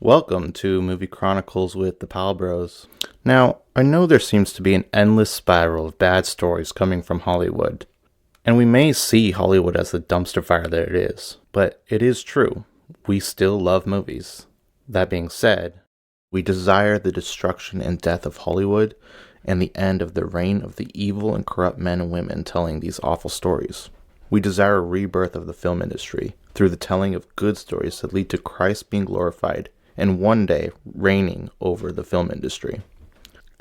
Welcome to Movie Chronicles with the Pal Bros. Now, I know there seems to be an endless spiral of bad stories coming from Hollywood, and we may see Hollywood as the dumpster fire that it is, but it is true. We still love movies. That being said, we desire the destruction and death of Hollywood and the end of the reign of the evil and corrupt men and women telling these awful stories. We desire a rebirth of the film industry through the telling of good stories that lead to Christ being glorified and one day reigning over the film industry.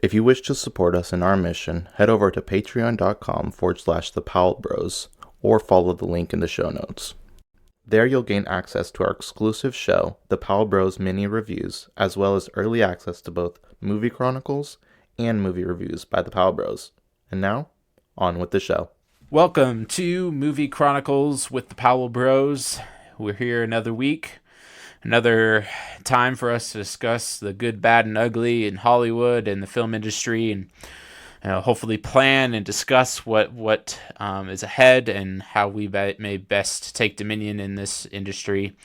If you wish to support us in our mission, head over to patreon.com/thepowellbros or follow the link in the show notes. There you'll gain access to our exclusive show, The Powell Bros Mini Reviews, as well as early access to both Movie Chronicles and movie reviews by the Powell Bros. And now, on with the show. Welcome to Movie Chronicles with the Powell Bros. We're here another week. Another time for us to discuss the good, bad, and ugly in Hollywood and the film industry, and hopefully plan and discuss what is ahead and how we may best take dominion in this industry.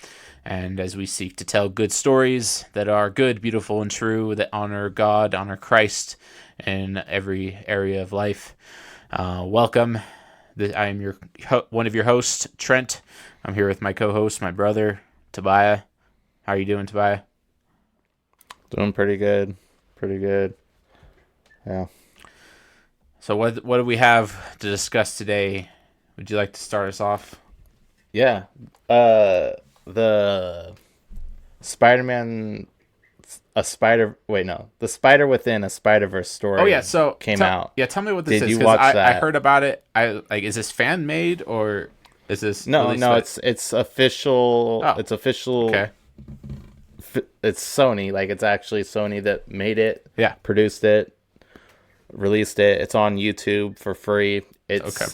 And as we seek to tell good stories that are good, beautiful, and true, that honor God, honor Christ in every area of life. Welcome. I am one of your hosts, Trent. I'm here with my co-host, my brother, Tobiah. How are you doing, Tobiah? Doing pretty good. Yeah. So what do we have to discuss today? Would you like to start us off? Yeah. The Spider-Man... The Spider Within a Spider-Verse story. Oh yeah, so came out. Yeah, tell me what this is. Did you watch that? I heard about it. Is this fan made or is this? No, it's official. Oh. It's official. Okay. It's Sony. Like, it's actually Sony that made it. Yeah. Produced it. Released it. It's on YouTube for free. It's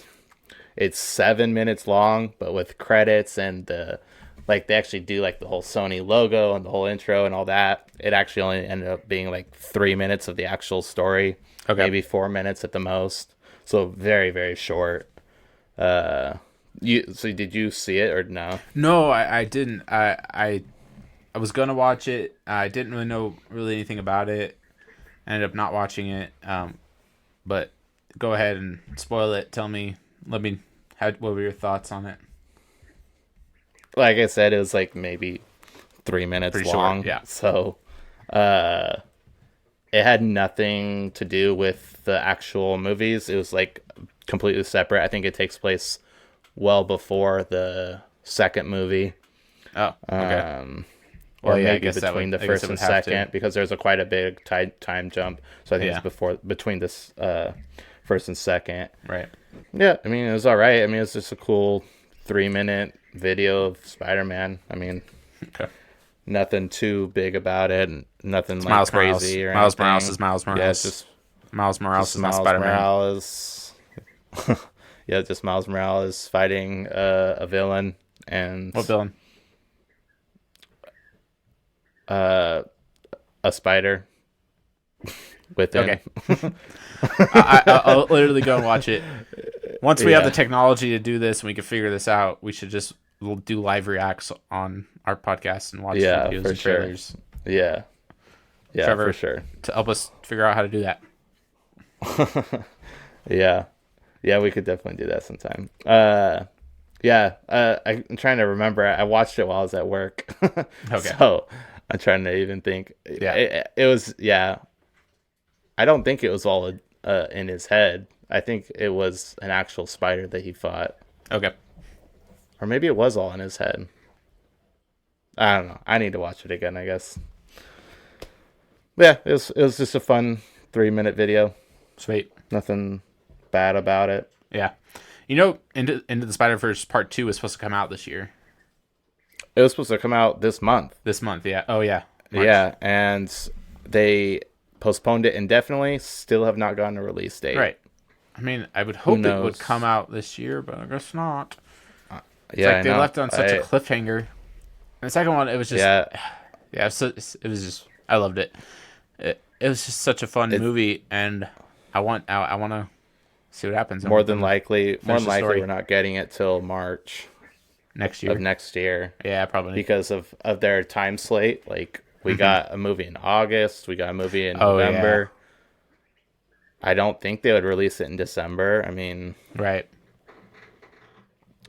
7 minutes long, but with credits and they actually do like the whole Sony logo and the whole intro and all that. It actually only ended up being like 3 minutes of the actual story. Okay. Maybe 4 minutes at the most. So very, very short. So did you see it or no? No, I didn't. I was gonna watch it. I didn't really know anything about it. I ended up not watching it. But go ahead and spoil it. Tell me. What were your thoughts on it? Like I said, it was like maybe 3 minutes Pretty long. Short, yeah. So, it had nothing to do with the actual movies. It was like completely separate. I think it takes place well before the second movie. Oh, okay. Or maybe I guess between the first and second, because there's quite a big time jump. So I think it's between this first and second. Right. Yeah, I mean, it was all right. I mean, it's just a cool 3-minute video of Spider-Man. I mean, nothing too big about it, and nothing it's like Miles crazy Morales. or Miles anything. Morales is Miles Morales. Yeah, it's just Miles Morales is not Miles Spider-Man. Morales. Yeah, just Miles Morales fighting a villain. And what villain? A spider within. Okay. I'll literally go and watch it. Once we have the technology to do this and we can figure this out, we should just do live reacts on our podcast and watch videos and trailers. Yeah. Yeah, Trevor, for sure. To help us figure out how to do that. Yeah. Yeah, we could definitely do that sometime. I'm trying to remember. I watched it while I was at work. Okay. So I'm trying to even think. Yeah. It was, I don't think it was all in his head. I think it was an actual spider that he fought. Okay. Or maybe it was all in his head. I don't know. I need to watch it again, I guess. But yeah, it was just a fun 3-minute video. Sweet. Nothing bad about it. Yeah. Into the Spider-Verse Part 2 is supposed to come out this year. It was supposed to come out this month. This month, yeah. Oh, yeah. March. Yeah, and they postponed it indefinitely. Still have not gotten a release date. Right. I mean, I would hope it would come out this year, but I guess not. They left it on such a cliffhanger. And the second one, it was just... Yeah. So it was just... I loved it. It was just such a fun movie, and I want to see what happens. More than likely, we're not getting it till March next year. Of next year. Yeah, probably because of their time slate. Like We got a movie in August. We got a movie in Oh, November. Yeah. I don't think they would release it in December. I mean, Right.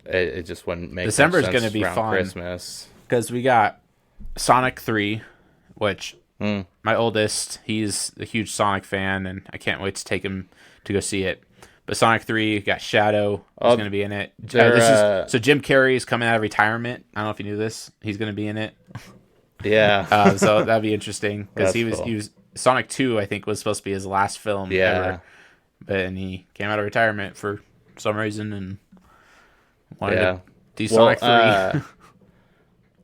it just wouldn't make December is sense going to be around fun Christmas. because we got Sonic 3, which my oldest, he's a huge Sonic fan, and I can't wait to take him to go see it. But Sonic 3 got Shadow, who's going to be in it. So Jim Carrey is coming out of retirement. I don't know if you knew this. He's going to be in it. Yeah. So that'd be interesting because he cool. was Sonic 2, I think, was supposed to be his last film ever. But he came out of retirement for some reason and wanted to do Sonic 3.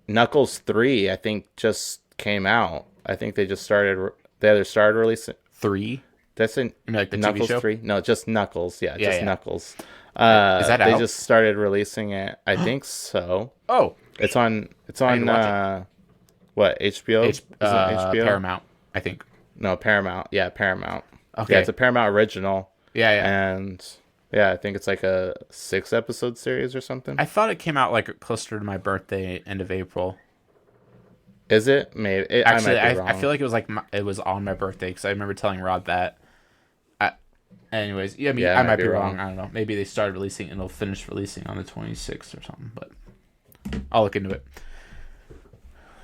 Knuckles 3, I think, just came out. I think they just started. They either started releasing 3. That's in like the Knuckles TV show? 3. No, just Knuckles. Yeah, just Knuckles. Is that they out? just started releasing it. I think so. Oh, It's on. It's I need on. to watch What, HBO? Is it HBO? Paramount, I think. No, Paramount. Yeah, Paramount. Okay. Yeah, it's a Paramount original. Yeah. And yeah, I think it's like a 6-episode series or something. I thought it came out like closer to my birthday, end of April. Is it? Maybe. Actually, I might be wrong. I feel like it was like it was on my birthday because I remember telling Rod that. Anyways, yeah, I might be wrong. I don't know. Maybe they started releasing and it'll finish releasing on the 26th or something. But I'll look into it.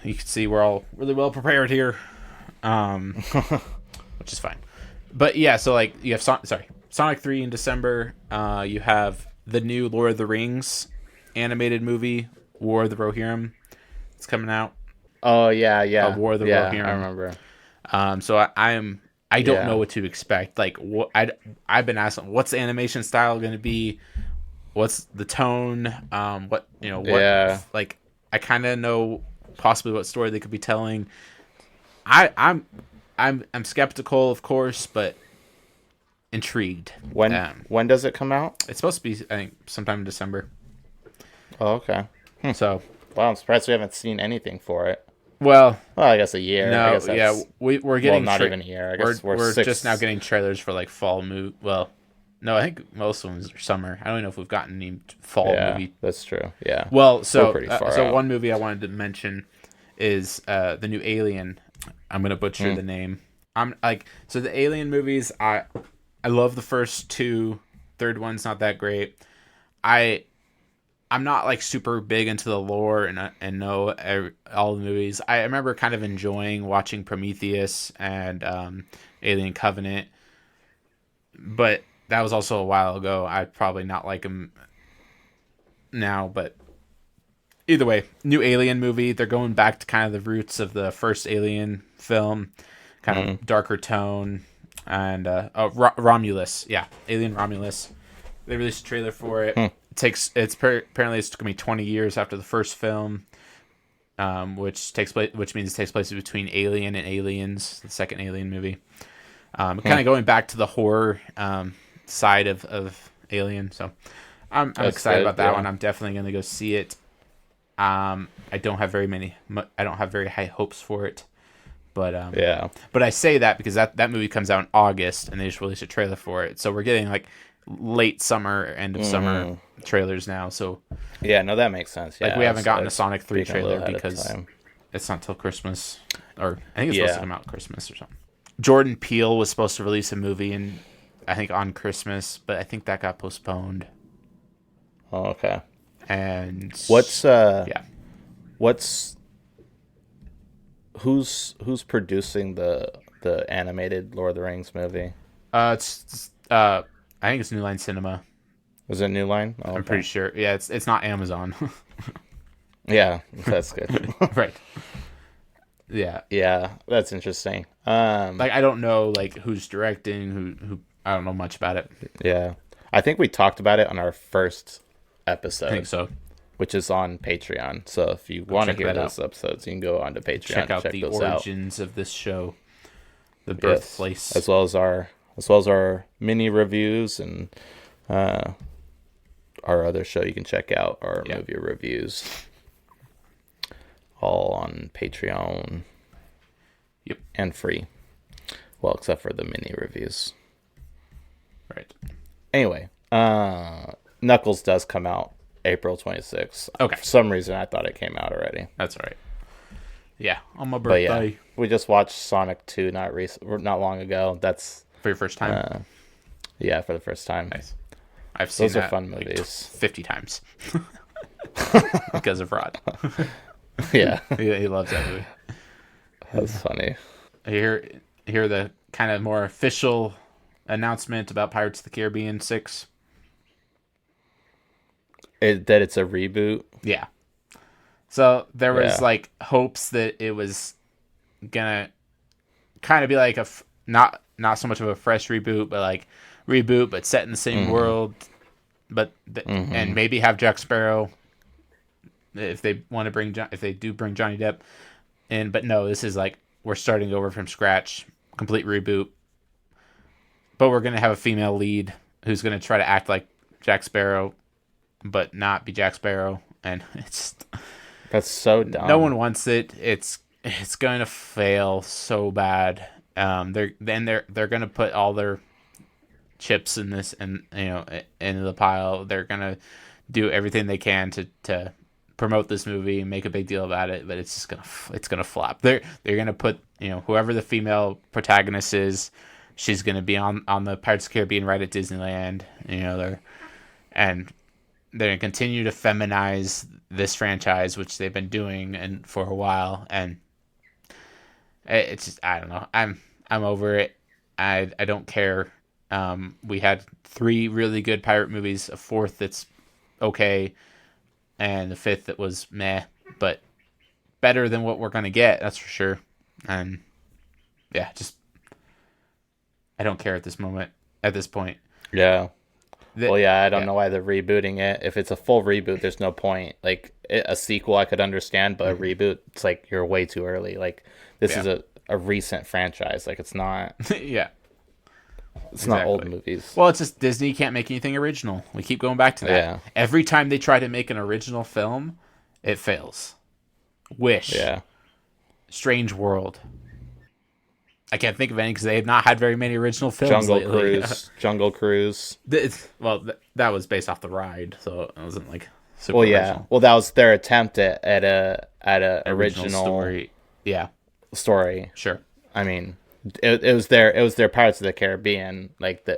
You can see we're all really well prepared here, which is fine. But yeah, so like you have Sonic 3 in December. You have the new Lord of the Rings animated movie, War of the Rohirrim. It's coming out. Oh yeah. War of the Rohirrim. I remember. So I don't know what to expect. Like I've been asking, what's the animation style going to be? What's the tone? What like I kind of know possibly what story they could be telling. I'm skeptical, of course, but intrigued. When does it come out? It's supposed to be, I think, sometime in December. Oh, okay. So wow, I'm surprised we haven't seen anything for it. Well, I guess a year. No, I guess that's, we're getting not even a year. I guess we're just now getting trailers for like fall movie. Well, no, I think most of them are summer. I don't even know if we've gotten any fall movie. That's true. Yeah. Well, so pretty far out. one movie I wanted to mention is the new Alien. I'm gonna butcher the name. The Alien movies. I love the first two. Third one's not that great. I'm not like super big into the lore and know all the movies. I remember kind of enjoying watching Prometheus and Alien Covenant, but that was also a while ago. I'd probably not like them now, but either way, new Alien movie. They're going back to kind of the roots of the first Alien film, kind of darker tone, and Romulus. Yeah, Alien Romulus. They released a trailer for it. Apparently it's going to be 20 years after the first film, which means it takes place between Alien and Aliens, the second Alien movie. Kind of going back to the horror side of Alien. So I'm excited about that one. I'm definitely going to go see it. I don't have very high hopes for it, but But I say that because that movie comes out in August and they just released a trailer for it. So we're getting like late summer, end of summer trailers now. So that makes sense. Yeah, we haven't gotten a Sonic 3 trailer because it's not till Christmas, or I think it's supposed to come out Christmas or something. Jordan Peele was supposed to release a movie I think on Christmas, but I think that got postponed. Oh, okay. And who's producing the animated Lord of the Rings movie? I think it's New Line Cinema. Was it New Line? Oh, I'm pretty sure. Yeah, it's not Amazon. Yeah, that's good. Right. Yeah. Yeah, that's interesting. I don't know who's directing, who I don't know much about it. Yeah. I think we talked about it on our first episode. I think so. Which is on Patreon. So if you want to hear those episodes, you can go onto Patreon. Check out the origins of this show, the birthplace, as well as our mini reviews and our other show. You can check out our movie reviews, all on Patreon. Yep, and free. Well, except for the mini reviews. Right. Anyway, Knuckles does come out April 26th. Okay. For some reason, I thought it came out already. That's all right. Yeah, on my But birthday. yeah, we just watched Sonic 2 not long ago. That's For your first time? yeah, for the first time. Nice. I've seen Those are that fun like movies. 50 times because of Rod. Yeah, He loves that movie. that's funny. Hear the kind of more official announcement about Pirates of the Caribbean 6. That it's a reboot. Yeah. So there was Yeah. like hopes that it was gonna kind of be like not so much of a fresh reboot, but like reboot, but set in the same world, but and maybe have Jack Sparrow if they want to if they do bring Johnny Depp in. But no, this is like we're starting over from scratch, complete reboot. But we're gonna have a female lead who's gonna try to act like Jack Sparrow, but not be Jack Sparrow, and it's That's so dumb. no one wants it. It's going to fail so bad. They're going to put all their chips in this and into the pile. They're going to do everything they can to promote this movie and make a big deal about it, but it's going to flop. They're going to put, whoever the female protagonist is, she's going to be on the Pirates of the Caribbean ride at Disneyland. They're going to continue to feminize this franchise, which they've been doing and for a while, and it's just, I don't know. I'm over it. I don't care. We had 3 really good pirate movies, a 4th that's okay, and the 5th that was meh, but better than what we're gonna get, that's for sure. And yeah, just I don't care at this point. Yeah. Well, yeah, I don't know why they're rebooting it. If it's a full reboot, there's no point. Like, a sequel I could understand, but a reboot, it's like you're way too early. Like, this is a recent franchise. Like, it's not. Yeah. It's not old movies. Well, it's just Disney can't make anything original. We keep going back to that. Yeah. Every time they try to make an original film, it fails. Wish. Yeah. Strange World. I can't think of any because they have not had very many original films lately. Jungle Cruise. That was based off the ride, so it wasn't like super Well, yeah. original. Well, that was their attempt at a original story. Yeah, story. sure. I mean, it was their Pirates of the Caribbean, like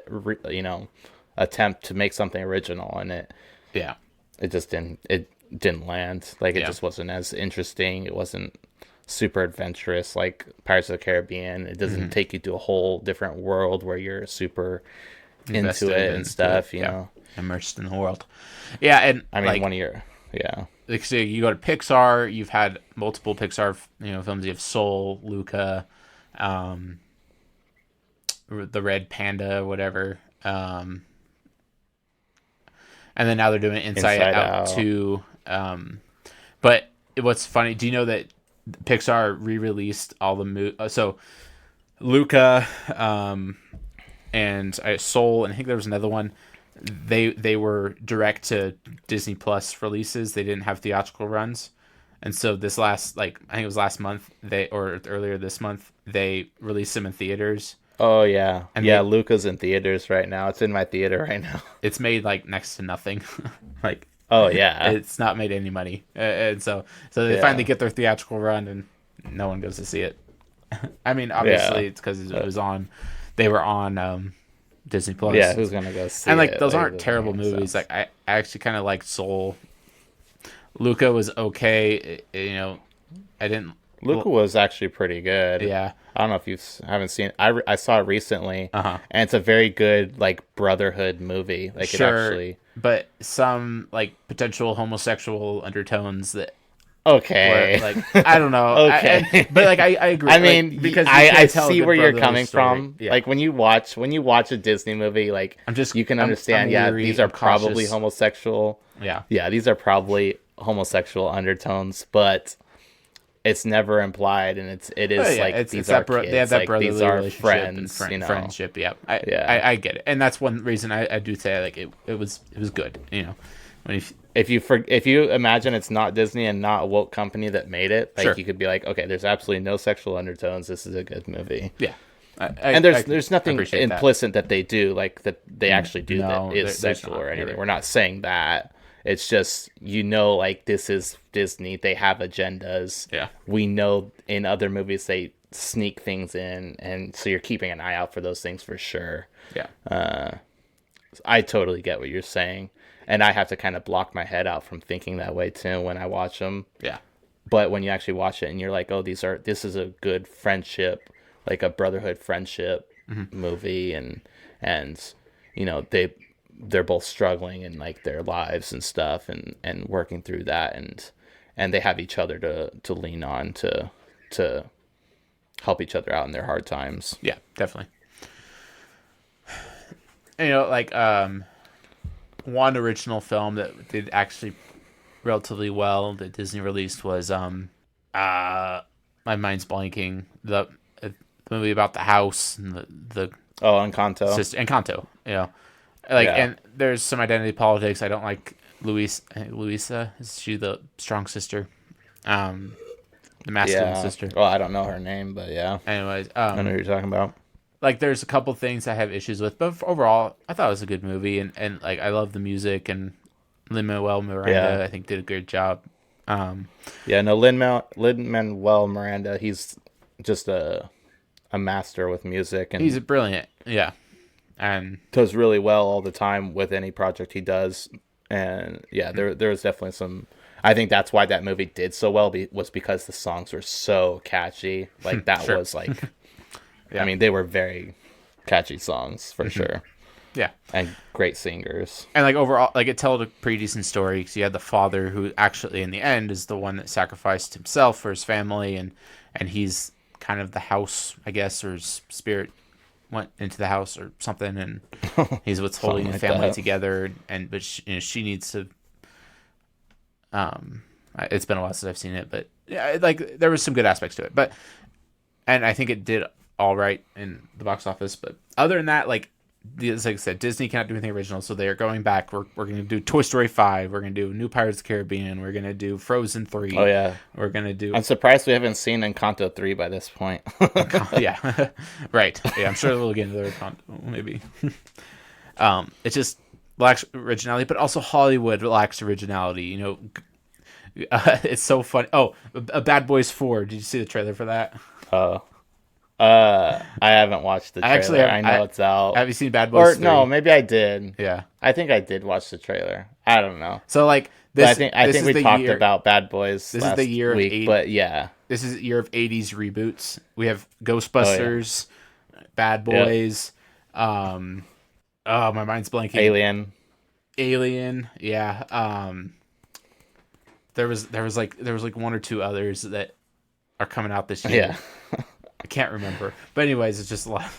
attempt to make something original, and it just didn't land. Like, it just wasn't as interesting. It wasn't super adventurous like Pirates of the Caribbean. It doesn't take you to a whole different world where you're super into it and stuff, you know, immersed in the world. Yeah, and I mean, one of your like, so you go to Pixar, you've had multiple Pixar films. You have Soul, Luca, the Red Panda, whatever, and then now they're doing Inside Out 2. But what's funny, do you know that Pixar re-released all the so Luca and Soul, and I think there was another one. They were direct to Disney Plus releases. They didn't have theatrical runs, and so this last, like, I think it was last month, or earlier this month, they released them in theaters. Oh yeah, and Luca's in theaters right now. It's in my theater right now. It's made like next to nothing, like. Oh yeah, it's not made any money, and so they finally get their theatrical run, and no one goes to see it. I mean, obviously it's because it was on. They were on Disney Plus. Yeah, who's gonna go see it? And like, those aren't terrible movies. Like, I actually kind of liked Soul. Luca was okay. I didn't. Luca was actually pretty good. Yeah. I don't know if you haven't seen it. I saw it recently, and it's a very good, like, brotherhood movie. Like, sure, it actually, but some, like, potential homosexual undertones that. Okay. Where, like, I don't know. Okay. But like, I agree. I mean, like, because I see where you're coming from. Yeah. Like, when you watch a Disney movie, like, you can understand. I'm leery, these are probably homosexual. Yeah. Yeah, these are probably homosexual undertones, but it's never implied, and it is like, these are kids. They have that like, brotherly these are relationship friends, and friendship. Yeah, I get it, and that's one reason I do say, like, it was good. When if you imagine it's not Disney and not a woke company that made it, like, you could be like, okay, there's absolutely no sexual undertones. This is a good movie. Yeah, and there's nothing implicit that they do, like, that they actually do that is sexual or anything. We're not saying that. It's just, like, this is Disney. They have agendas. Yeah. We know in other movies they sneak things in, and so you're keeping an eye out for those things for sure. Yeah. I totally get what you're saying, and I have to kind of block my head out from thinking that way too when I watch them. Yeah. But when you actually watch it and you're like, oh, this is a good friendship, like a brotherhood friendship movie, and they're both struggling in like their lives and stuff, and working through that, and they have each other to lean on to help each other out in their hard times. Yeah, definitely. Like one original film that did actually relatively well that Disney released was my mind's blanking, the movie about the house and the Encanto. Encanto, and there's some identity politics. I don't like Luisa. Is she the strong sister? The masculine sister. Well, I don't know her name, but yeah. Anyways, I know who you're talking about. Like, there's a couple things I have issues with, but overall, I thought it was a good movie, and like, I love the music, and Lin-Manuel Miranda, I think, did a good job. Lin-Manuel Miranda, he's just a master with music, and he's brilliant, and does really well all the time with any project he does. And there's definitely some. I think that's why that movie did so well, was because the songs were so catchy. Like, that Sure. was like. I mean, they were very catchy songs for sure. Yeah. And great singers. And like, overall, like, it told a pretty decent story, because you had the father who actually in the end is the one that sacrificed himself for his family, and he's kind of the house, I guess, or his spirit went into the house or something, and he's what's holding the family together. But she needs to. It's been a while since I've seen it, but yeah, like, there was some good aspects to it, and I think it did all right in the box office. But other than that, like I said, Disney cannot do anything original, so they are going back. We're going to do Toy Story 5. We're going to do New Pirates of the Caribbean. We're going to do Frozen 3. Oh, yeah. We're going to do... I'm surprised we haven't seen Encanto 3 by this point. Yeah. Right. Yeah, I'm sure we'll get into Encanto, maybe. It just lacks originality, but also Hollywood lacks originality. It's so funny. Oh, Bad Boys 4. Did you see the trailer for that? I haven't watched the trailer. I know it's out. Have you seen Bad Boys 3? No, maybe I did. Yeah. I think I did watch the trailer. I don't know. So, like, I think we talked about Bad Boys this last is the year week, of but yeah. This is the year of 80s reboots. We have Ghostbusters, Bad Boys, my mind's blanking. Alien, yeah. There was like one or two others that are coming out this year. Yeah. I can't remember. But anyways, it's just a lot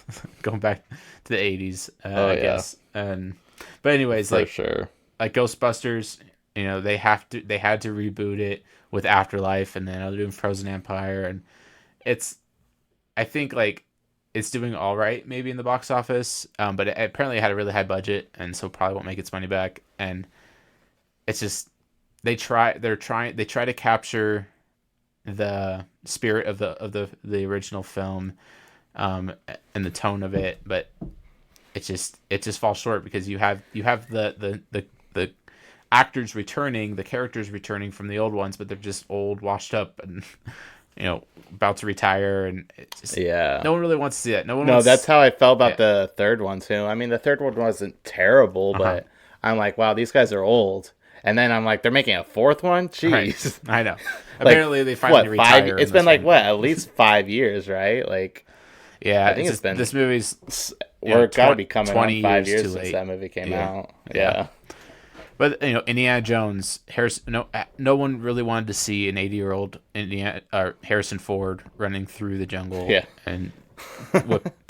going back to the 80s, I guess. But anyways, for sure. Like Ghostbusters, they had to reboot it with Afterlife, and then they're doing Frozen Empire, and I think like it's doing all right maybe in the box office, but it apparently had a really high budget, and so probably won't make its money back. And it's just they try to capture the spirit of the original film, and the tone of it, but it just falls short, because you have the actors returning, the characters returning from the old ones, but they're just old, washed up, and about to retire, and it's just, no one really wants to see that. That's how I felt about the third one too. I mean, the third one wasn't terrible, but I'm like, wow, these guys are old. And then I'm like, they're making a fourth one? Jeez. Right. I know. Apparently they finally retire. It's been like, at least 5 years, right? Like, yeah, I think it's been... This movie's... It's got to be coming 20 on 5 years years since that movie came out. Yeah. But, Indiana Jones, no one really wanted to see an 80-year-old Harrison Ford running through the jungle and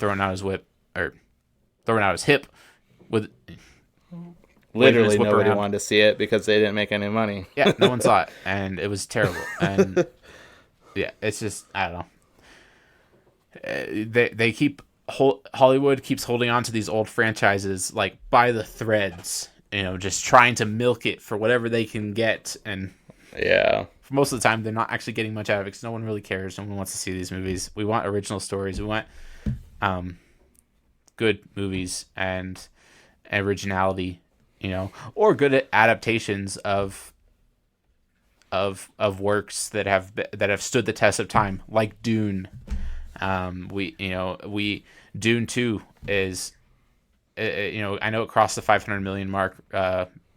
throwing out his whip, or throwing out his hip with... Literally nobody wanted to see it because they didn't make any money. Yeah, no one saw it, and it was terrible. And yeah, it's just, I don't know. They keep Hollywood keeps holding on to these old franchises like by the threads, just trying to milk it for whatever they can get. And for most of the time, they're not actually getting much out of it, because no one really cares. No one wants to see these movies. We want original stories. We want good movies and originality. or good adaptations of works that have stood the test of time, like Dune. Dune 2 is, I know it crossed the 500 million mark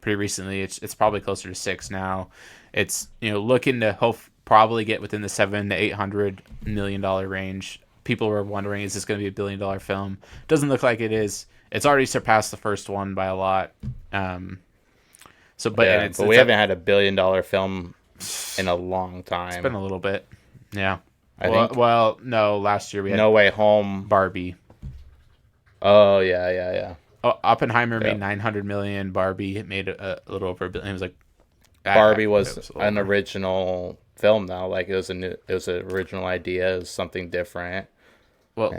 pretty recently. It's probably closer to 6 now. It's looking to probably get within the $700 to $800 million range. People were wondering, is this going to be $1 billion film? Doesn't look like it is. It's already surpassed the first one by a lot. But we haven't had $1 billion film in a long time. It's been a little bit. Yeah. I think. Well, no. Last year we had No Way Home, Barbie. Oh yeah. Oh, Oppenheimer made 900 million. Barbie made a little over $1 billion. It was like Barbie was an original film though. Like it was an original idea. It was something different. Well,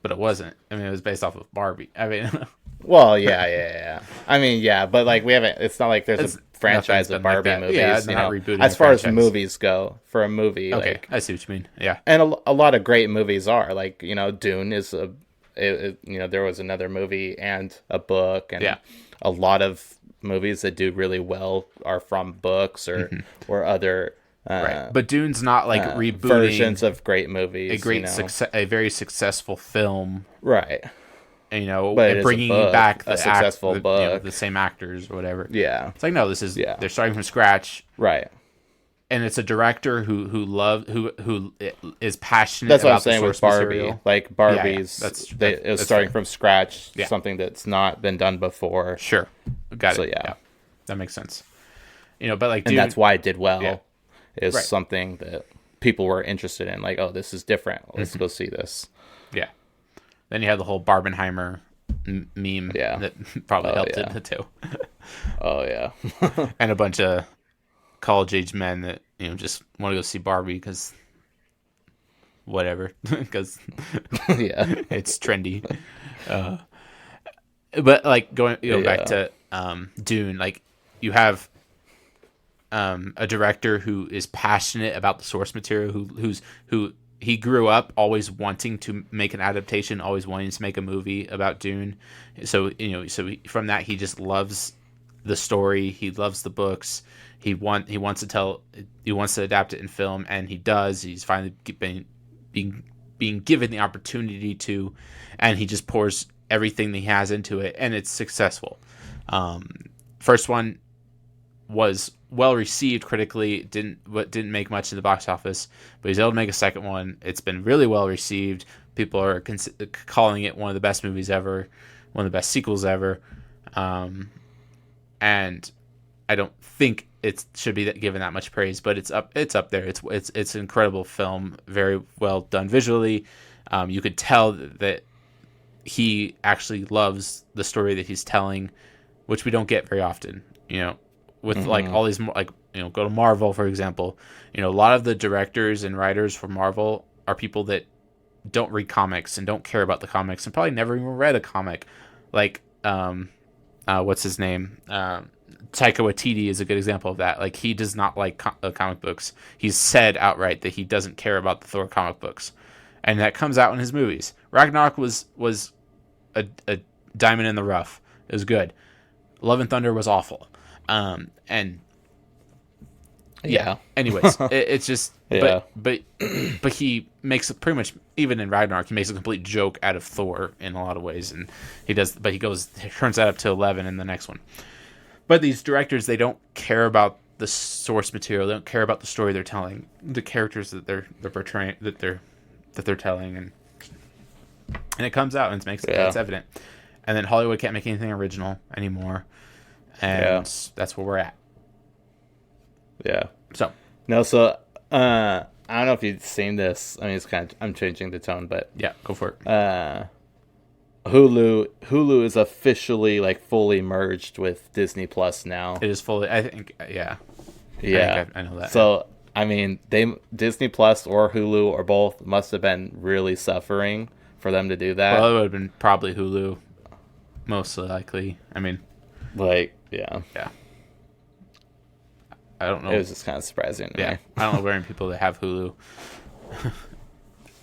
but it wasn't. It was based off of Barbie. Well, yeah. But like we haven't. It's not like there's a franchise of Barbie movies. Yeah, it's not rebooting. As far as movies go, for a movie, okay, like I see what you mean. Yeah, and a lot of great movies are like Dune is there was another movie and a book, and a lot of movies that do really well are from books or other. Right. But Dune's not like rebooting versions of great movies. A very successful film, right? But bringing back a successful book, the same actors or whatever. Yeah, it's like, no, this is they're starting from scratch, right? And it's a director who is passionate. That's what about I'm saying with Barbie. Material. Like Barbie's, it was starting from scratch, something that's not been done before. Sure, got it. So yeah, that makes sense. But like, and that's why it did well. Yeah. Is something that people were interested in. Like, oh, this is different. Let's go see this. Yeah. Then you had the whole Barbenheimer meme that probably helped it too. Oh yeah. And a bunch of college-age men that just want to go see Barbie because whatever, because it's trendy. But like going back to Dune, like you have a director who is passionate about the source material, who he grew up always wanting to make an adaptation, always wanting to make a movie about Dune. So from that he just loves the story, he loves the books, he wants to adapt it in film, and he does. He's finally being given the opportunity to, and he just pours everything that he has into it, and it's successful. First one was well received critically, didn't make much in the box office, but he's able to make a second one. It's been really well received. People are calling it one of the best movies ever, one of the best sequels ever, and I don't think it should be given that much praise, but it's up there. It's an incredible film, very well done visually. You could tell that he actually loves the story that he's telling, which we don't get very often. With like all these, like go to Marvel, for example. A lot of the directors and writers for Marvel are people that don't read comics and don't care about the comics and probably never even read a comic. Like what's his name? Taika Waititi is a good example of that. Like, he does not like comic books. He's said outright that he doesn't care about the Thor comic books, and that comes out in his movies. Ragnarok was a diamond in the rough. It was good. Love and Thunder was awful. Anyways, it's just but he makes pretty much, even in Ragnarok, he makes a complete joke out of Thor in a lot of ways, and he turns that up to 11 in the next one. But these directors, they don't care about the source material. They don't care about the story they're telling, the characters that they're portraying, that they're telling, and it comes out and it's evident. And then Hollywood can't make anything original anymore, and that's where we're at. Yeah. I don't know if you've seen this. I mean, I'm changing the tone, but yeah, go for it. Hulu is officially like fully merged with Disney Plus now. It is fully, I think, yeah. I know that. So I mean, Disney Plus or Hulu or both must have been really suffering for them to do that. Well, it would have been probably Hulu, most likely. I mean, yeah. I don't know. It was just kind of surprising to me. I don't know very many people that have Hulu.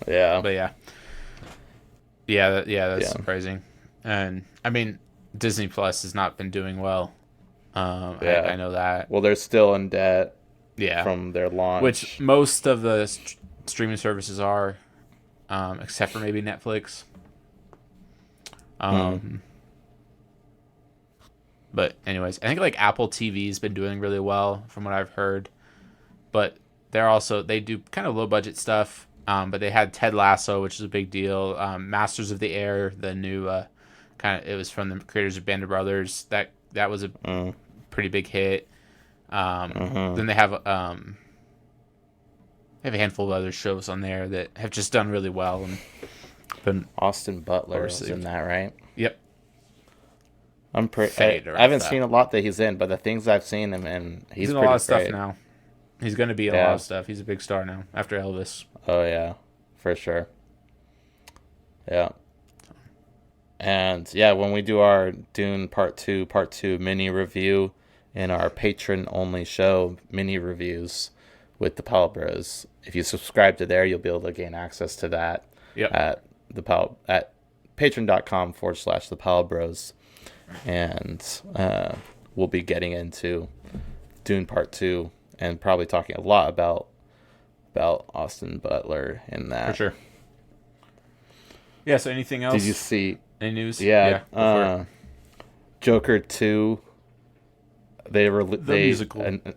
Yeah. But that's surprising. And I mean, Disney Plus has not been doing well. Yeah. I know that. Well, they're still in debt Yeah. from their launch. Which most of the streaming services are, except for maybe Netflix. But anyways, I think like Apple TV's been doing really well from what I've heard. But they do kind of low budget stuff. But they had Ted Lasso, which is a big deal. Masters of the Air, the new it was from the creators of Band of Brothers. That was a pretty big hit. Then they have a handful of other shows on there that have just done really well and been Austin Butler is in that, right? Yep. I haven't seen a lot that he's in, but the things I've seen him in, he's in a lot of stuff now. He's going to be in a lot of stuff. He's a big star now after Elvis. Oh yeah, for sure. Yeah. And yeah, when we do our Dune Part 2 mini review in our patron only show, mini reviews with the Powell Bros, if you subscribe to there, you'll be able to gain access to that at patreon.com/the Powell Bros. And we'll be getting into Dune Part 2 and probably talking a lot about Austin Butler in that. For sure. Yeah, so anything else? Did you see any news? Yeah. Joker 2, they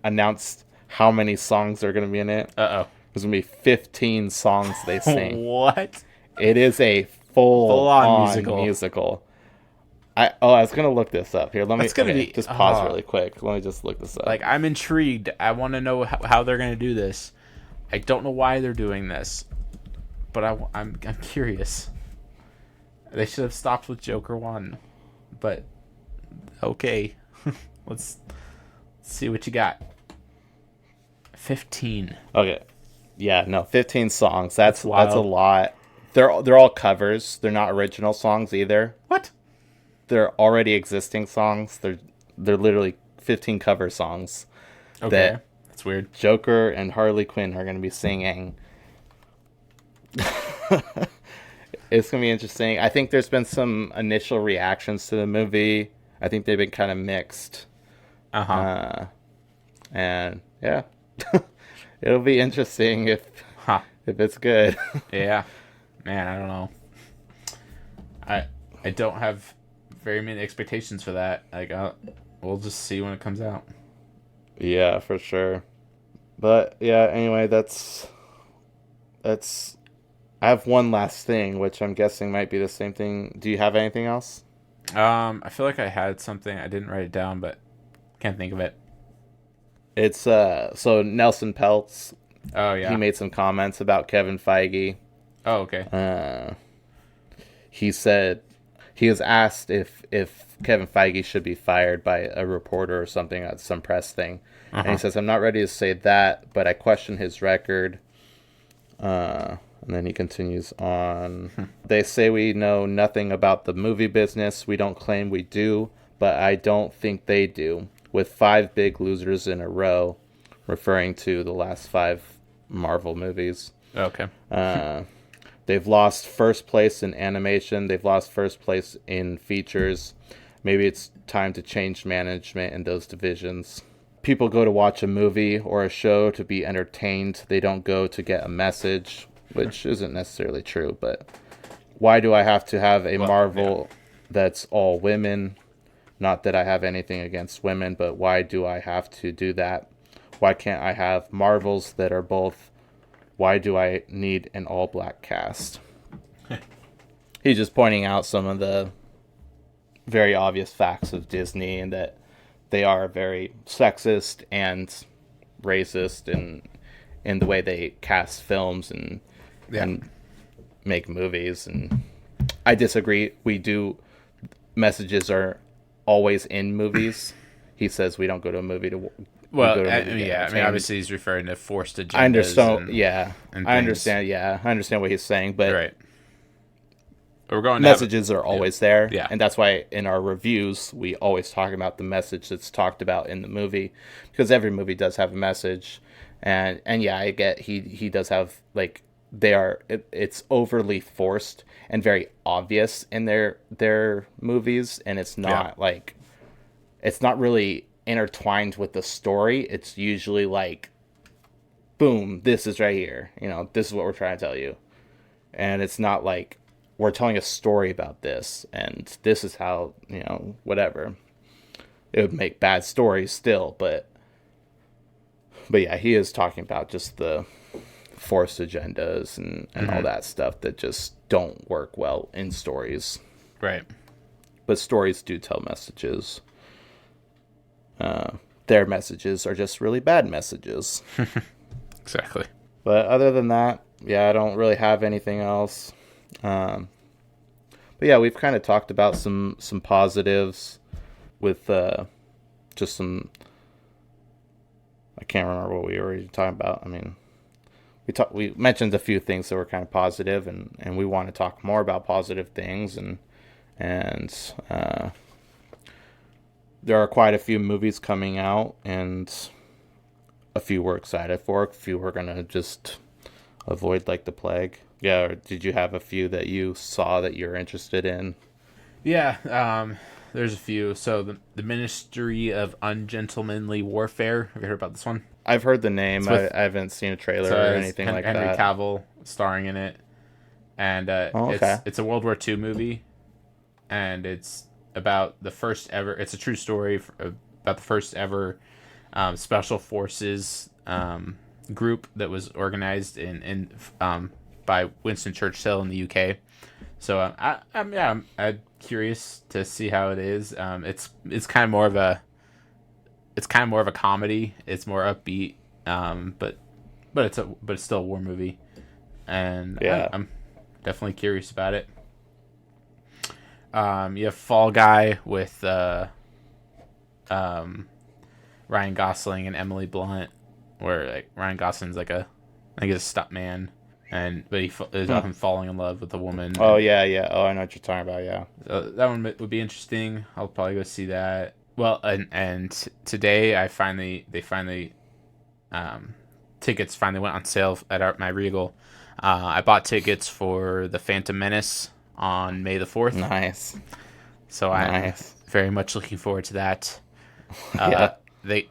announced how many songs are going to be in it. Uh-oh. There's going to be 15 songs they sing. What? It is a full-on musical. I was going to look this up. Here, let me just pause really quick. Let me just look this up. Like, I'm intrigued. I want to know how they're going to do this. I don't know why they're doing this, but I'm curious. They should have stopped with Joker 1, but okay. Let's see what you got. 15. Okay. Yeah, no, 15 songs. That's a lot. They're all covers. They're not original songs either. What? They're already existing songs. They're literally 15 cover songs. Okay. That's weird. Joker and Harley Quinn are going to be singing. It's going to be interesting. I think there's been some initial reactions to the movie. I think they've been kind of mixed. And yeah, it'll be interesting if it's good. Yeah, man, I don't know. I don't have very many expectations for that. Like, we'll just see when it comes out. Yeah, for sure. But yeah, anyway, that's. I have one last thing, which I'm guessing might be the same thing. Do you have anything else? I feel like I had something. I didn't write it down, but can't think of it. It's so Nelson Peltz. Oh yeah. He made some comments about Kevin Feige. Oh okay. He said he was asked if Kevin Feige should be fired by a reporter or something at some press thing, and he says, "I'm not ready to say that, but I question his record." And then he continues on. They say we know nothing about the movie business. We don't claim we do, but I don't think they do. With 5 big losers in a row, referring to the last 5 Marvel movies. Okay. They've lost first place in animation. They've lost first place in features. Maybe it's time to change management in those divisions. People go to watch a movie or a show to be entertained. They don't go to get a message, which isn't necessarily true, but why do I have to have a Marvel that's all women? Not that I have anything against women, but why do I have to do that? Why can't I have Marvels that are both? Why do I need an all-black cast? He's just pointing out some of the very obvious facts of Disney and that they are very sexist and racist in the way they cast films and make movies. And I disagree. Messages are always in movies. He says we don't go to a movie to. I mean, obviously he's referring to forced agendas. I understand. I understand what he's saying, but right. We're going messages are always there, yeah, and that's why in our reviews we always talk about the message that's talked about in the movie, because every movie does have a message, and yeah, I get he does have like it's overly forced and very obvious in their movies, and it's not like it's not really intertwined with the story. It's usually like, boom, this is right here. This is what we're trying to tell you. And it's not like we're telling a story about this and this is how, whatever. It would make bad stories still, but yeah, he is talking about just the forced agendas and all that stuff that just don't work well in stories. Right. But stories do tell messages. Their messages are just really bad messages. Exactly. But other than that, yeah, I don't really have anything else. But yeah, we've kind of talked about some positives with just some. I can't remember what we were talking about. I mean, we mentioned a few things that were kind of positive, and we want to talk more about positive things, and there are quite a few movies coming out, and a few we're excited for. A few we're gonna just avoid like the plague. Yeah, or did you have a few that you saw that you're interested in? Yeah, there's a few. So the Ministry of Ungentlemanly Warfare. Have you heard about this one? I've heard the name. I haven't seen a trailer or anything like Henry that. Cavill starring in it, and it's a World War II movie, and it's about the first ever. It's a true story about the first ever special forces group that was organized in by Winston Churchill in the UK. So I'm curious to see how it is. It's kind of more of a comedy. It's more upbeat, but it's still a war movie, and yeah, I'm definitely curious about it. You have Fall Guy with Ryan Gosling and Emily Blunt, where like Ryan Gosling's like a stunt man, but he is often falling in love with a woman. Oh yeah. Oh, I know what you're talking about. Yeah, so that one would be interesting. I'll probably go see that. Well, and today tickets finally went on sale at my Regal. I bought tickets for The Phantom Menace on May the 4th. Nice. So I'm very much looking forward to that. Yeah. I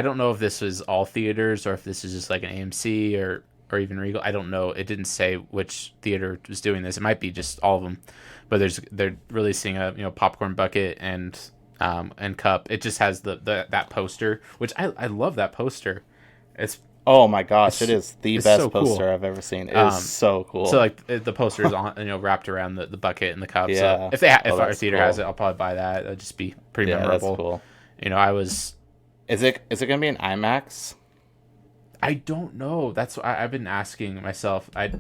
don't know if this was all theaters or if this is just like an AMC or even Regal. I don't know. It didn't say which theater was doing this. It might be just all of them. But they're releasing a popcorn bucket and cup. It just has that poster, which I love that poster. It's oh my gosh, it is the best so poster cool. I've ever seen. It is so cool. So like the poster is on wrapped around the bucket and the cup. Yeah. So if our theater has it, I'll probably buy that. It'll just be pretty memorable. That's cool. I was. Is it gonna be an IMAX? I don't know. That's what I've been asking myself. I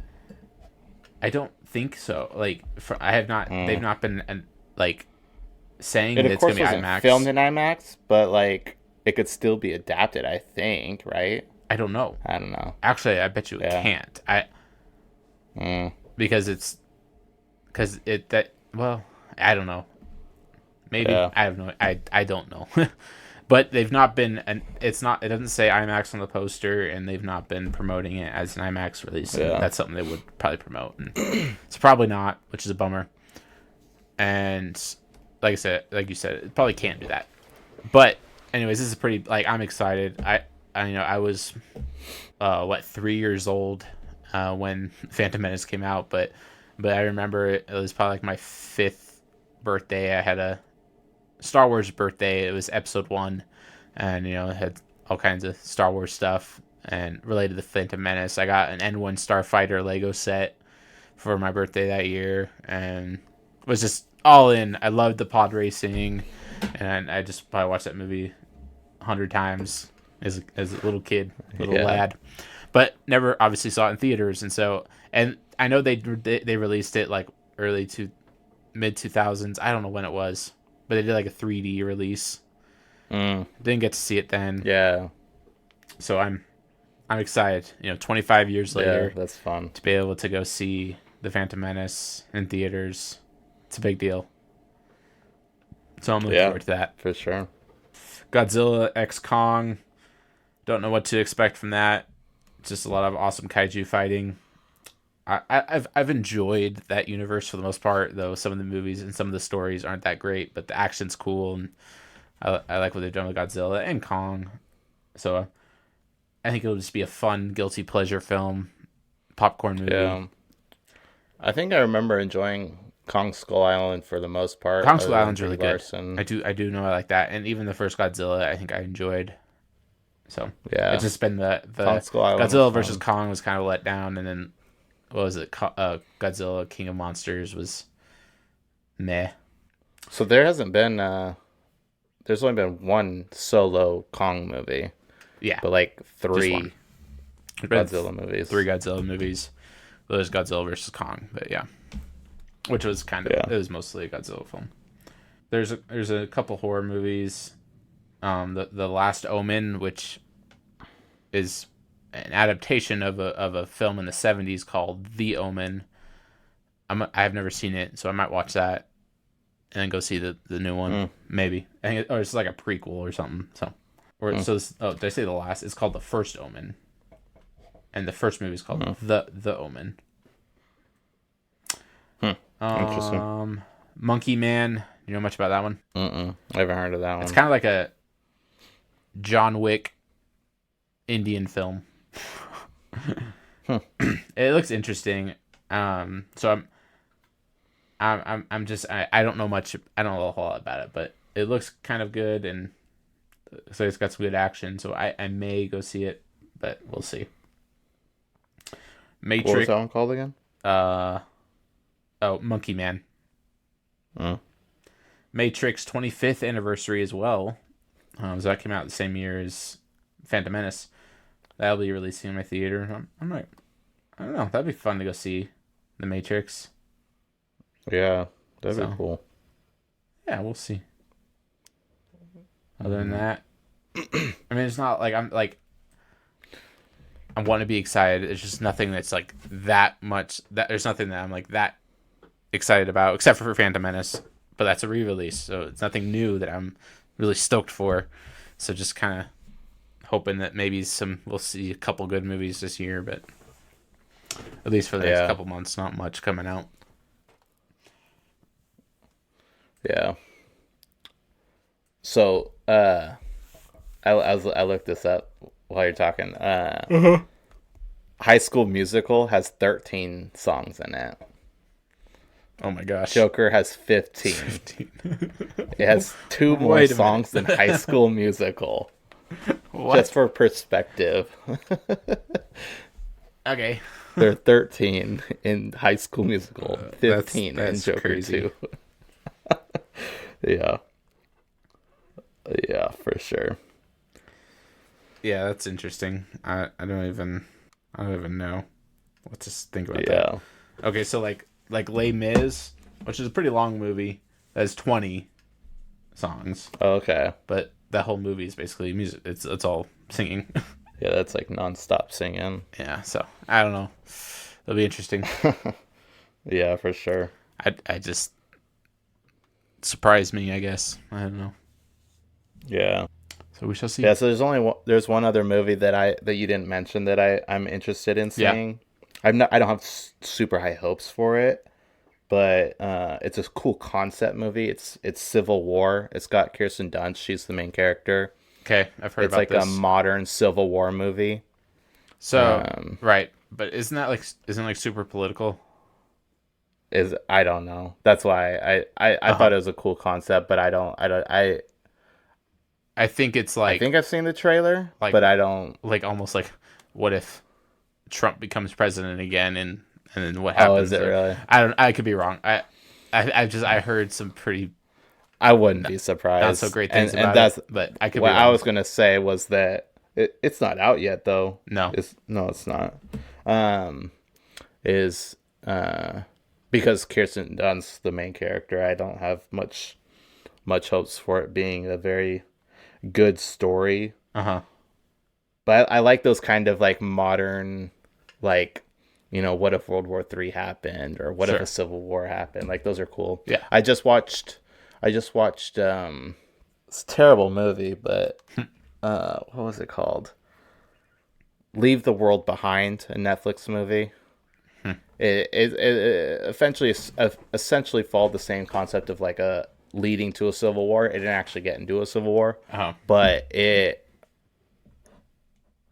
don't think so. Like I have not. They've not been like saying that it's gonna be IMAX. Filmed in IMAX, but like it could still be adapted. I think, right? I don't know. Actually, I bet you it can't. Because I don't know. Maybe I have no. I don't know. But they've not been, and it doesn't say IMAX on the poster, and they've not been promoting it as an IMAX release. Yeah. That's something they would probably promote. And it's probably not, which is a bummer. And like you said, it probably can't do that. But anyways, this is pretty, like, I'm excited. I was 3 years old when Phantom Menace came out, but I remember it was probably like my 5th birthday. I had a Star Wars birthday. It was episode 1, and it had all kinds of Star Wars stuff and related to Phantom Menace. I got an N1 Starfighter Lego set for my birthday that year, and was just all in. I loved the pod racing, and I just probably watched that movie 100 times as a little kid, lad, but never obviously saw it in theaters. And I know they released it like early to mid 2000s. I don't know when it was, but they did like a 3D release. Didn't get to see it then. Yeah. So I'm excited. 25 years later, that's fun to be able to go see The Phantom Menace in theaters. It's a big deal. So I'm looking forward to that for sure. Godzilla X Kong. Don't know what to expect from that. just a lot of awesome kaiju fighting. I've enjoyed that universe for the most part, though some of the movies and some of the stories aren't that great, but the action's cool, and I like what they've done with Godzilla and Kong. So I think it'll just be a fun, guilty pleasure film, popcorn movie. Yeah. I think I remember enjoying Kong Skull Island for the most part. Kong Skull Island's really good. Larson. I do know I like that, and even the first Godzilla, I think I enjoyed. So yeah, it's just been the Godzilla versus Kong was kind of let down, and then what was it? Godzilla King of Monsters was meh. So there hasn't been there's only been one solo Kong movie. Yeah, but like 3 Godzilla movies. 3 Godzilla movies. There's Godzilla versus Kong, but yeah, which was it was mostly a Godzilla film. There's a couple horror movies. The Last Omen, which is an adaptation of a film in the 70s called The Omen. I've never seen it, so I might watch that and then go see the new one, maybe. Or it's like a prequel or something. So, did I say the last? It's called The First Omen, and the first movie is called The Omen. Interesting. Monkey Man. You know much about that one? I haven't heard of that one. It's kind of like a John Wick Indian film. It looks interesting. So I don't know much. I don't know a whole lot about it, but it looks kind of good, and so it's got some good action. So I may go see it, but we'll see. Matrix. What was that one called again? Monkey Man. Matrix 25th anniversary as well. So that came out the same year as Phantom Menace. That'll be releasing in my theater. I don't know. That'd be fun to go see The Matrix. Yeah, that'd be cool. Yeah, we'll see. Other than that, I mean, it's not like I want to be excited. It's just nothing that's like that much. There's nothing that I'm like that excited about, except for Phantom Menace. But that's a re-release, so it's nothing new that I'm really stoked for. So just kind of hoping that maybe we'll see a couple good movies this year, but at least for the next couple months, not much coming out. Yeah. So, I looked this up while you're talking. High School Musical has 13 songs in it. Oh my gosh. Joker has 15. It has 2 more songs than High School Musical. What? Just for perspective. Okay. There are 13 in High School Musical. 15 that's in Joker crazy. 2. Yeah. Yeah, for sure. Yeah, that's interesting. I don't even know what to think about that. Okay, so like Les Mis, which is a pretty long movie, has 20 songs. Okay. But that whole movie is basically music. It's all singing. Yeah, that's like nonstop singing. Yeah, so I don't know. It'll be interesting. Yeah, for sure. I just surprised me, I guess. I don't know. Yeah. So we shall see. Yeah, so there's one other movie that you didn't mention that I'm interested in seeing. Yeah. I don't have super high hopes for it, but it's a cool concept movie. It's Civil War. It's got Kirsten Dunst. She's the main character. Okay, I've heard about this. It's like a modern Civil War movie. So right, but isn't it super political? I don't know. That's why I thought it was a cool concept, but I think it's like I think I've seen the trailer, but I don't almost like what if Trump becomes president again and then what happens? Oh, is it really? I could be wrong. I heard some pretty. I wouldn't be surprised. Not so great things about it, but I could. What be wrong. I was gonna say was that it's not out yet, though. No, it's not. Because Kirsten Dunst, the main character, I don't have much hopes for it being a very good story. But I like those kind of like modern, like, what if World War III happened, or what if a Civil War happened? Like, those are cool. Yeah. I just watched it's a terrible movie, but what was it called? Leave the World Behind, a Netflix movie. It essentially followed the same concept of like a leading to a civil war. It didn't actually get into a civil war, but it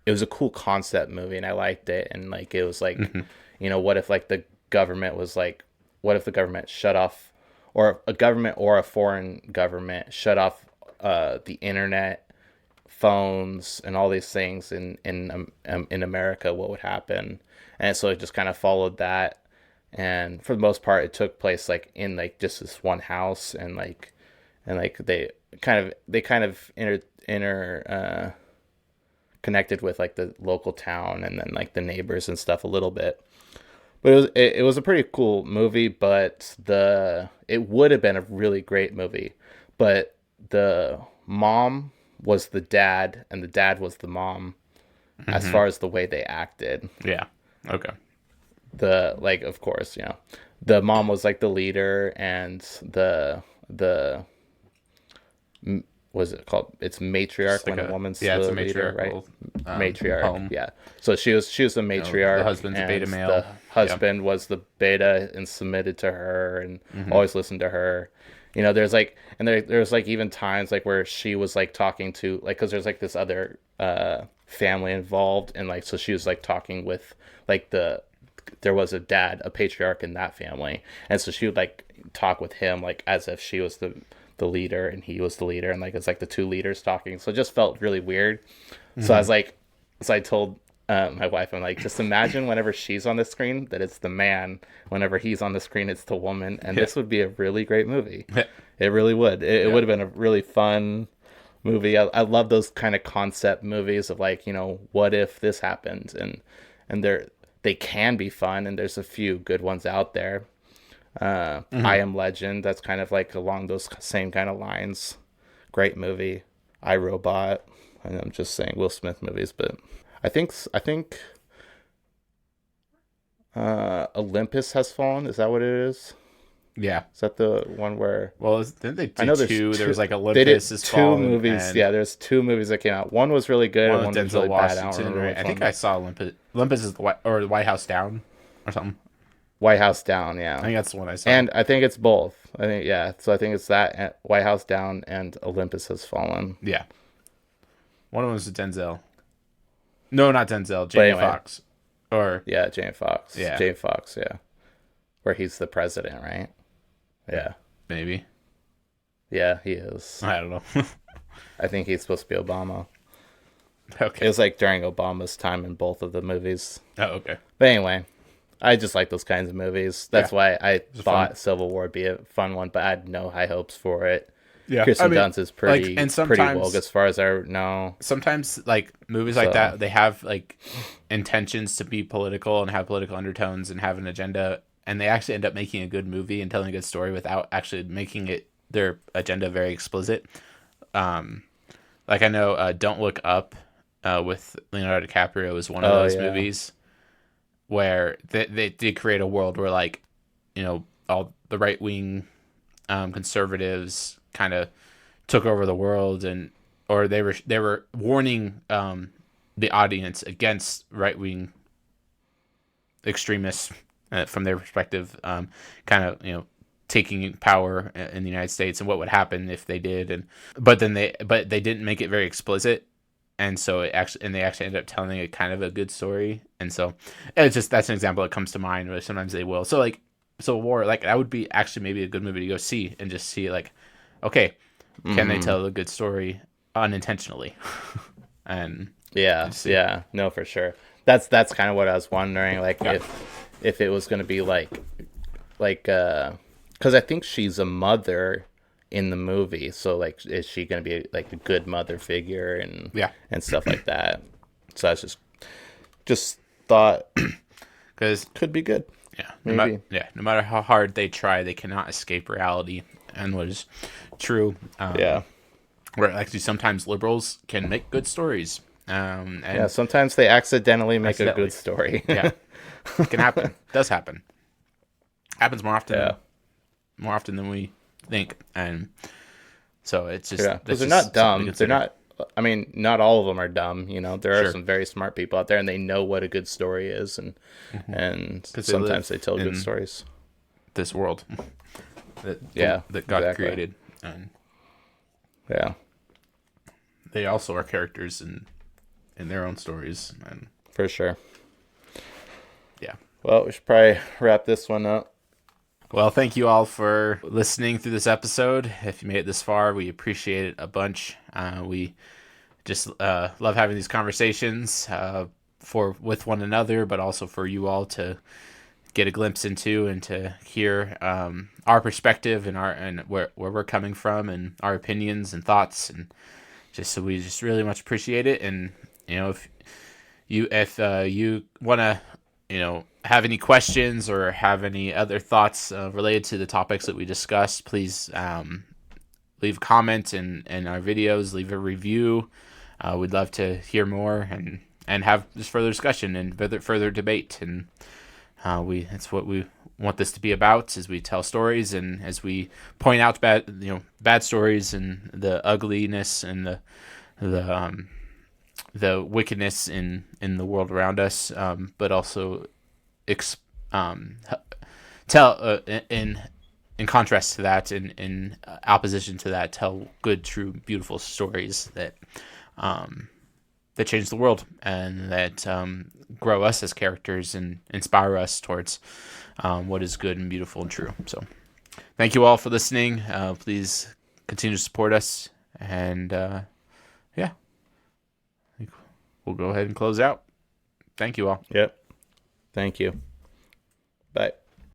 was a cool concept movie, and I liked it. And like it was like, what if like the government was like, what if the government shut off, or a government or a foreign government shut off the internet, phones, and all these things in America? What would happen? And so it just kind of followed that, and for the most part, it took place like in like just this one house, and they kind of inter connected with like the local town and then like the neighbors and stuff a little bit. But it was a pretty cool movie, but it would have been a really great movie, but the mom was the dad and the dad was the mom, as far as the way they acted. Yeah. Okay. Of course, the mom was like the leader, and the was it called? It's matriarch, it's like when a woman's the leader, right? Matriarch, home. Yeah. So she was the matriarch. The husband's a beta male. The husband was the beta and submitted to her and always listened to her. There's like, and there's like even times like where she was like talking to like, because there's like this other family involved, and like so she was like talking with like there was a dad, a patriarch in that family, and so she would like talk with him like as if she was the leader and he was the leader, and like it's like the two leaders talking, so it just felt really weird. So I told my wife, I'm like, just imagine whenever she's on the screen that it's the man, whenever he's on the screen it's the woman, and this would be a really great movie. It really would. It would have been a really fun movie. I love those kind of concept movies of like, what if this happened, and they can be fun, and there's a few good ones out there. I Am Legend, that's kind of like along those same kind of lines. Great movie. I, Robot, and I'm just saying Will Smith movies, but I think Olympus Has Fallen. Is that what it is? Yeah. Is that the one where? Well, didn't they do two? There was like Olympus Has two Fallen. Movies. Yeah, there's two movies that came out. One was really good, and one was really bad. I think I saw Olympus. Olympus is the White House Down or something. White House Down, yeah. I think that's the one I saw. And I think it's both. I think, yeah. So I think it's that White House Down and Olympus Has Fallen. Yeah. One of them was Denzel. No, not Denzel. Jamie Foxx. Yeah, Jamie Foxx. Yeah. Jamie Foxx, yeah. Where he's the president, right? Yeah. Maybe. Yeah, he is. I don't know. I think he's supposed to be Obama. Okay. It was like during Obama's time in both of the movies. Oh, okay. But anyway, I just like those kinds of movies. That's why I thought Civil War would be a fun one, but I had no high hopes for it. Yeah, Kirsten Dunst is pretty woke as far as I know. Sometimes, like movies like that, they have like intentions to be political and have political undertones and have an agenda, and they actually end up making a good movie and telling a good story without actually making their agenda very explicit. Like I know, Don't Look Up with Leonardo DiCaprio is one of those movies where they did create a world where like all the right wing conservatives kind of took over the world, or they were warning the audience against right wing extremists from their perspective, kind of taking power in the United States and what would happen if they did, but they didn't make it very explicit, and so they actually ended up telling a kind of a good story, and so it's just that's an example that comes to mind where sometimes they will. So like Civil War, like that would be actually maybe a good movie to go see and just see like, okay, can they tell a good story unintentionally? And no, for sure. That's kind of what I was wondering, like if it was going to be like because I think she's a mother in the movie, so like is she going to be like a good mother figure and stuff like that? So I just thought because could be good. Yeah, no matter how hard they try, they cannot escape reality, and what is true. Where actually sometimes liberals can make good stories. And sometimes they accidentally make a good story. Yeah, it can happen. It does happen. Happens more often than we think, and so it's just because they're not dumb. They're not I mean, not all of them are dumb. There are Sure. some very smart people out there, and they know what a good story is, and sometimes they tell good stories. This world that God exactly. created, and yeah, they also are characters in their own stories, and for sure. Yeah. Well, we should probably wrap this one up. Well, thank you all for listening through this episode. If you made it this far, we appreciate it a bunch. We just love having these conversations with one another, but also for you all to get a glimpse into and to hear our perspective and where we're coming from and our opinions and thoughts, and we just really much appreciate it. And if you want to have any questions or have any other thoughts related to the topics that we discussed, please leave a comment in our videos, leave a review. We'd love to hear more and have this further discussion and further debate. And it's what we want this to be about, as we tell stories and as we point out bad stories and the ugliness and the wickedness in the world around us, but also tell in contrast to that, in opposition to that, tell good, true, beautiful stories that change the world and that grow us as characters and inspire us towards what is good and beautiful and true. So thank you all for listening. Please continue to support us, and we'll go ahead and close out. Thank you all. Yep. Thank you. Bye.